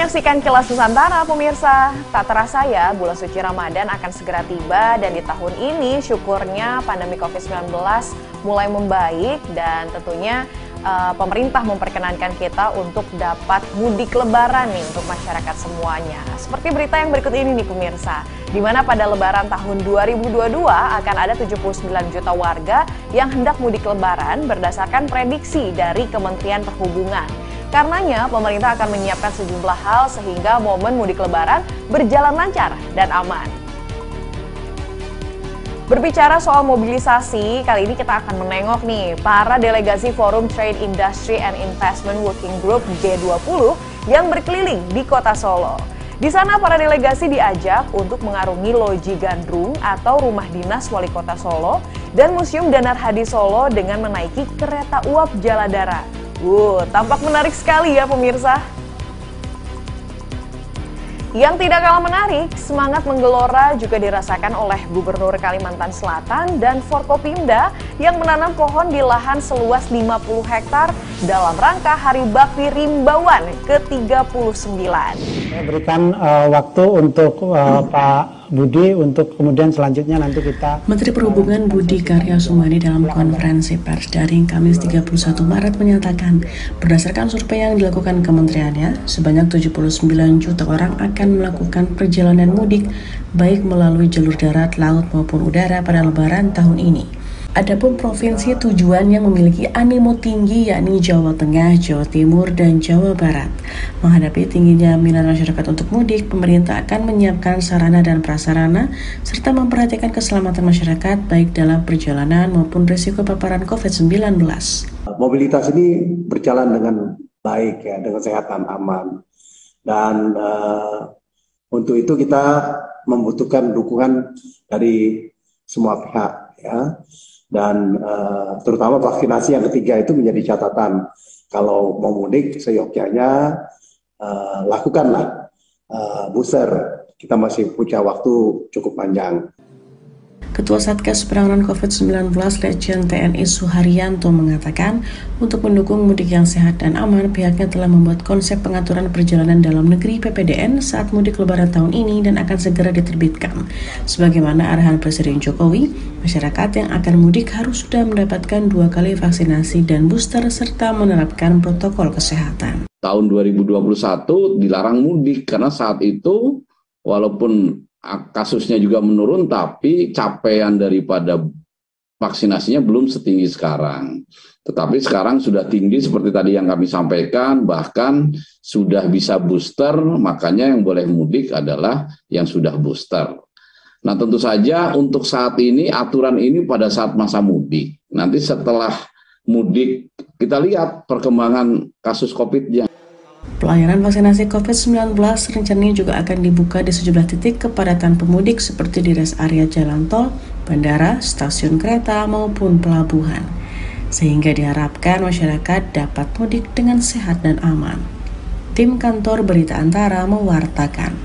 menyaksikan Kilas Nusantara, pemirsa. Tak terasa ya, bulan suci Ramadan akan segera tiba dan di tahun ini syukurnya pandemi COVID-19 mulai membaik dan tentunya pemerintah memperkenankan kita untuk dapat mudik lebaran nih untuk masyarakat semuanya. Seperti berita yang berikut ini nih pemirsa, di mana pada lebaran tahun 2022 akan ada 79 juta warga yang hendak mudik lebaran berdasarkan prediksi dari Kementerian Perhubungan. Karenanya, pemerintah akan menyiapkan sejumlah hal sehingga momen mudik lebaran berjalan lancar dan aman. Berbicara soal mobilisasi, kali ini kita akan menengok nih para delegasi Forum Trade Industry and Investment Working Group G20 yang berkeliling di Kota Solo. Di sana para delegasi diajak untuk mengarungi Loji Gandrung atau rumah dinas Wali Kota Solo dan Museum Danar Hadi Solo dengan menaiki kereta uap Jaladara. Tampak menarik sekali ya pemirsa. Yang tidak kalah menarik, semangat menggelora juga dirasakan oleh Gubernur Kalimantan Selatan dan Forkopimda yang menanam pohon di lahan seluas 50 hektar dalam rangka Hari Bakti Rimbawan ke-39. Saya berikan waktu untuk Pak Budi untuk kemudian selanjutnya nanti kita... Menteri Perhubungan Budi Karya Sumadi dalam konferensi pers daring Kamis 31 Maret menyatakan, berdasarkan survei yang dilakukan kementeriannya, sebanyak 79 juta orang akan melakukan perjalanan mudik baik melalui jalur darat, laut maupun udara pada lebaran tahun ini. Adapun provinsi tujuan yang memiliki animo tinggi yakni Jawa Tengah, Jawa Timur, dan Jawa Barat. Menghadapi tingginya minat masyarakat untuk mudik, pemerintah akan menyiapkan sarana dan prasarana serta memperhatikan keselamatan masyarakat baik dalam perjalanan maupun risiko paparan COVID-19. Mobilitas ini berjalan dengan baik ya, dengan sehat dan aman. Dan untuk itu kita membutuhkan dukungan dari semua pihak ya. Dan terutama vaksinasi yang ketiga itu menjadi catatan. Kalau mau mudik seyogyanya lakukanlah booster. Kita masih punya waktu cukup panjang. Ketua Satgas Penanganan COVID-19 Letjen TNI Suharyanto mengatakan, untuk mendukung mudik yang sehat dan aman, pihaknya telah membuat konsep pengaturan perjalanan dalam negeri PPDN saat mudik lebaran tahun ini dan akan segera diterbitkan. Sebagaimana arahan Presiden Jokowi, masyarakat yang akan mudik harus sudah mendapatkan 2 kali vaksinasi dan booster serta menerapkan protokol kesehatan. Tahun 2021 dilarang mudik karena saat itu walaupun kasusnya juga menurun, tapi capaian daripada vaksinasinya belum setinggi sekarang. Tetapi sekarang sudah tinggi seperti tadi yang kami sampaikan, bahkan sudah bisa booster, makanya yang boleh mudik adalah yang sudah booster. Nah tentu saja untuk saat ini, aturan ini pada saat masa mudik. Nanti setelah mudik, kita lihat perkembangan kasus COVID-nya. Pelayanan vaksinasi COVID-19 rencananya juga akan dibuka di sejumlah titik kepadatan pemudik seperti di rest area jalan tol, bandara, stasiun kereta, maupun pelabuhan. Sehingga diharapkan masyarakat dapat mudik dengan sehat dan aman. Tim Kantor Berita Antara mewartakan.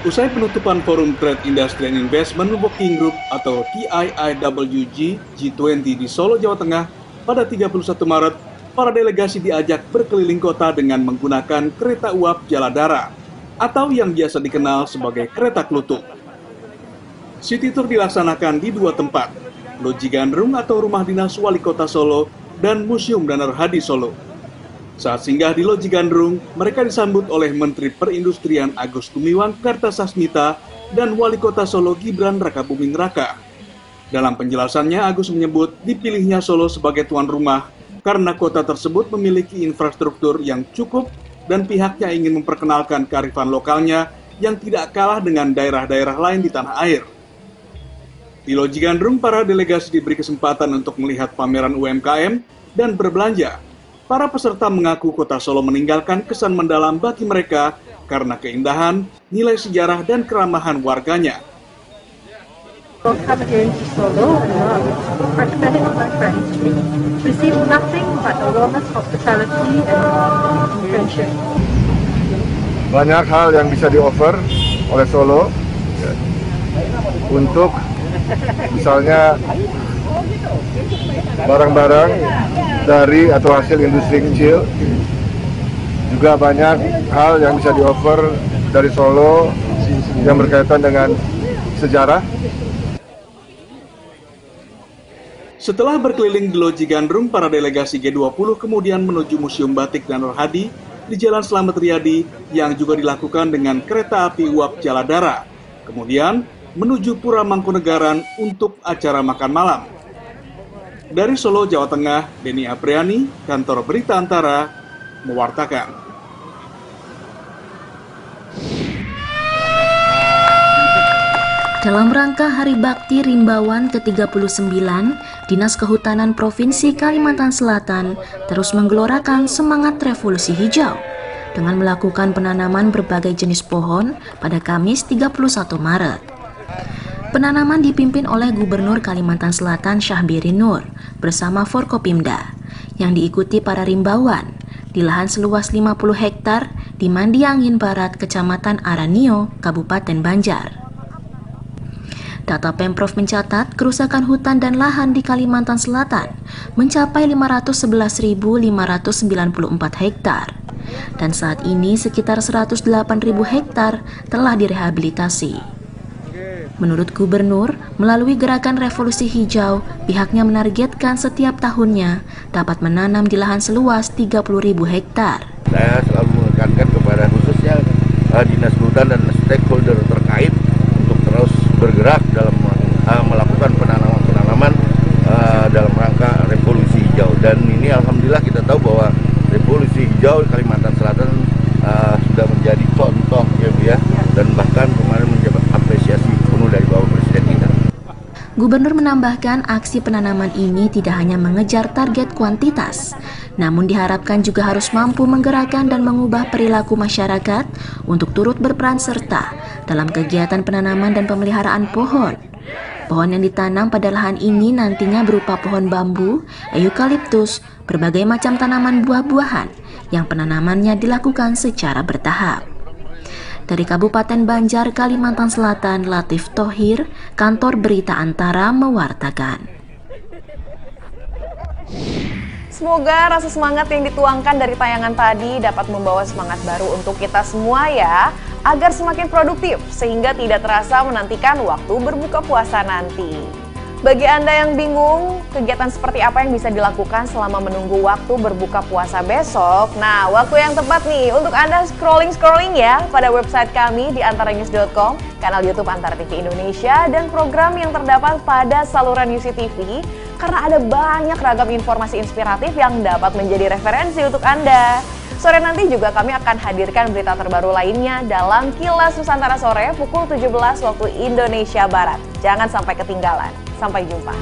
Usai penutupan Forum Trade Industry and Investment Working Group atau TIIWG G20 di Solo, Jawa Tengah pada 31 Maret, para delegasi diajak berkeliling kota dengan menggunakan kereta uap Jaladara atau yang biasa dikenal sebagai kereta klutuk. City Tour dilaksanakan di 2 tempat, Loji Gandrung atau Rumah Dinas Wali Kota Solo dan Museum Danar Hadi Solo. Saat singgah di Loji Gandrung, mereka disambut oleh Menteri Perindustrian Agus Gumiwang Kartasasmita dan Wali Kota Solo Gibran Rakabuming Raka. Dalam penjelasannya, Agus menyebut dipilihnya Solo sebagai tuan rumah karena kota tersebut memiliki infrastruktur yang cukup dan pihaknya ingin memperkenalkan kearifan lokalnya yang tidak kalah dengan daerah-daerah lain di tanah air. Di Loji Gandrung, para delegasi diberi kesempatan untuk melihat pameran UMKM dan berbelanja. Para peserta mengaku kota Solo meninggalkan kesan mendalam bagi mereka karena keindahan, nilai sejarah, dan keramahan warganya. Come here to Solo and representing my friends, receive nothing but the warmest hospitality and friendship. Banyak hal yang bisa di-offer oleh Solo, untuk misalnya barang-barang dari atau hasil industri kecil. Juga banyak hal yang bisa di-offer dari Solo yang berkaitan dengan sejarah. Setelah berkeliling di Loji Gandrung, para delegasi G20 kemudian menuju Museum Batik dan Rohadi di Jalan Slamet Riyadi yang juga dilakukan dengan kereta api uap Jaladara. Kemudian menuju Pura Mangkunegaran untuk acara makan malam. Dari Solo, Jawa Tengah, Denny Apriani, Kantor Berita Antara, mewartakan. Dalam rangka Hari Bakti Rimbawan ke-39, Dinas Kehutanan Provinsi Kalimantan Selatan terus menggelorakan semangat revolusi hijau dengan melakukan penanaman berbagai jenis pohon pada Kamis 31 Maret. Penanaman dipimpin oleh Gubernur Kalimantan Selatan Syahbiri Nur bersama Forkopimda yang diikuti para rimbawan di lahan seluas 50 hektar di Mandiangin Barat, Kecamatan Aranio, Kabupaten Banjar. Data Pemprov mencatat kerusakan hutan dan lahan di Kalimantan Selatan mencapai 511.594 hektar dan saat ini sekitar 108.000 hektar telah direhabilitasi. Menurut Gubernur, melalui gerakan revolusi hijau, pihaknya menargetkan setiap tahunnya dapat menanam di lahan seluas 30.000 hektar. Saya selalu menekankan kepada khususnya Dinas Kehutanan dan stakeholder terkait untuk terus bergerak dalam melakukan penanaman dalam rangka revolusi hijau. Dan ini alhamdulillah kita tahu bahwa revolusi hijau di Kalimantan Selatan sudah menjadi contoh ya, dan bahkan kemarin mendapat apresiasi penuh dari Bapak Presiden kita. Gubernur menambahkan aksi penanaman ini tidak hanya mengejar target kuantitas, namun diharapkan juga harus mampu menggerakkan dan mengubah perilaku masyarakat untuk turut berperan serta dalam kegiatan penanaman dan pemeliharaan pohon. Pohon yang ditanam pada lahan ini nantinya berupa pohon bambu, eukaliptus, berbagai macam tanaman buah-buahan yang penanamannya dilakukan secara bertahap. Dari Kabupaten Banjar, Kalimantan Selatan, Latif Thohir, Kantor Berita Antara mewartakan. Semoga rasa semangat yang dituangkan dari tayangan tadi dapat membawa semangat baru untuk kita semua ya, agar semakin produktif sehingga tidak terasa menantikan waktu berbuka puasa nanti. Bagi Anda yang bingung, kegiatan seperti apa yang bisa dilakukan selama menunggu waktu berbuka puasa besok? Nah, waktu yang tepat nih untuk Anda scrolling ya pada website kami di antaranews.com, kanal YouTube Antara TV Indonesia, dan program yang terdapat pada saluran UCTV, karena ada banyak ragam informasi inspiratif yang dapat menjadi referensi untuk Anda. Sore nanti juga kami akan hadirkan berita terbaru lainnya dalam Kilas Nusantara Sore pukul 17 waktu Indonesia Barat. Jangan sampai ketinggalan. Sampai jumpa.